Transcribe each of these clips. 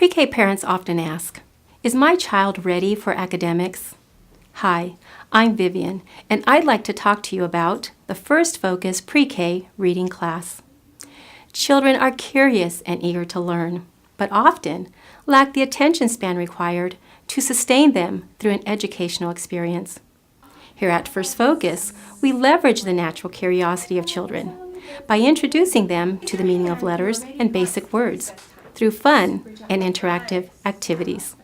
Pre-K parents often ask, is my child ready for academics? Hi, I'm Vivian, and I'd like to talk to you about the First Focus PreK reading class. Children are curious and eager to learn, but often lack the attention span required to sustain them through an educational experience. Here at First Focus, we leverage the natural curiosity of children by introducing them to the meaning of letters and basic words through fun and interactive activities.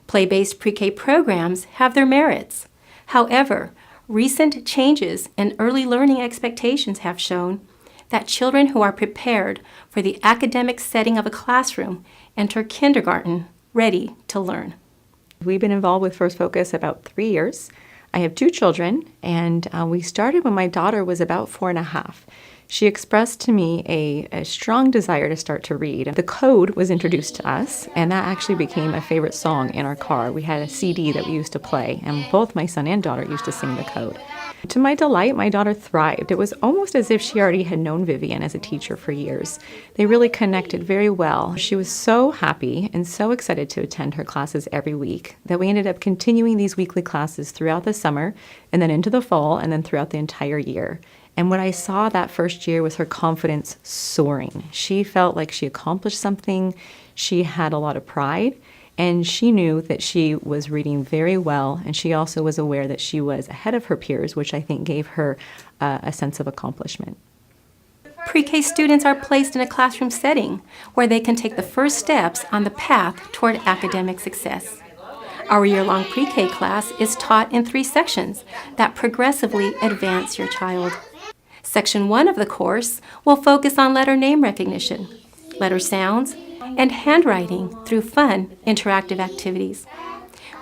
Play-based pre-K programs have their merits. However, recent changes in early learning expectations have shown that children who are prepared for the academic setting of a classroom enter kindergarten ready to learn. We've been involved with First Focus about 3 years. I have 2 children, and we started when my daughter was about 4.5. She expressed to me a strong desire to start to read. The Code was introduced to us, and that actually became a favorite song in our car. We had a CD that we used to play, and both my son and daughter used to sing The Code. To my delight, my daughter thrived. It was almost as if she already had known Vivian as a teacher for years. They really connected very well. She was so happy and so excited to attend her classes every week that we ended up continuing these weekly classes throughout the summer and then into the fall and then throughout the entire year. And what I saw that first year was her confidence soaring. She felt like she accomplished something. She had a lot of pride. And she knew that she was reading very well, and she also was aware that she was ahead of her peers, which I think gave her a sense of accomplishment. Pre-K students are placed in a classroom setting where they can take the first steps on the path toward academic success. Our year-long pre-K class is taught in 3 sections that progressively advance your child. Section 1 of the course will focus on letter name recognition, letter sounds, and handwriting through fun, interactive activities.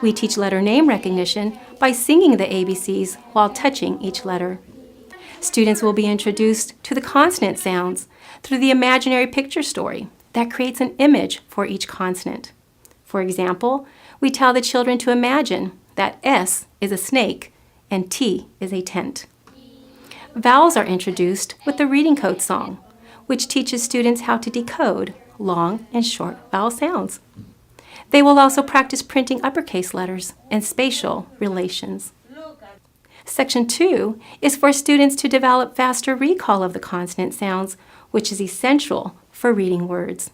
We teach letter name recognition by singing the ABCs while touching each letter. Students will be introduced to the consonant sounds through the imaginary picture story that creates an image for each consonant. For example, we tell the children to imagine that S is a snake and T is a tent. Vowels are introduced with the reading code song, which teaches students how to decode long and short vowel sounds. They will also practice printing uppercase letters and spatial relations. Section 2 is for students to develop faster recall of the consonant sounds, which is essential for reading words.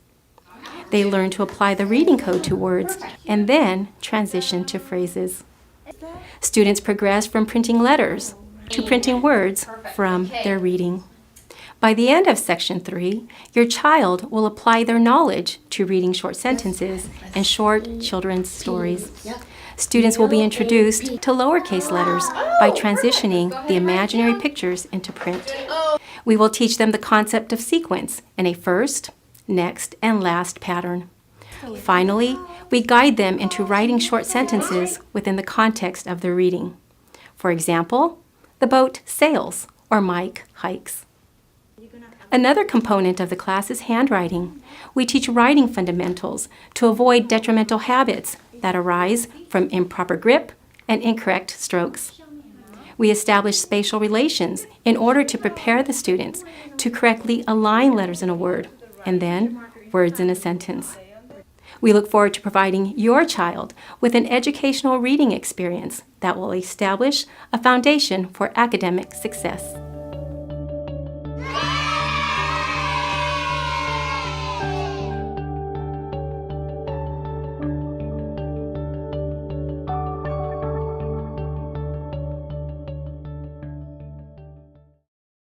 They learn to apply the reading code to words and then transition to phrases. Students progress from printing letters to printing words from their reading. By the end of Section 3, your child will apply their knowledge to reading short sentences and short children's stories. Students will be introduced to lowercase letters by transitioning the imaginary pictures into print. We will teach them the concept of sequence in a first, next, and last pattern. Finally, we guide them into writing short sentences within the context of their reading. For example, the boat sails or Mike hikes. Another component of the class is handwriting. We teach writing fundamentals to avoid detrimental habits that arise from improper grip and incorrect strokes. We establish spatial relations in order to prepare the students to correctly align letters in a word and then words in a sentence. We look forward to providing your child with an educational reading experience that will establish a foundation for academic success.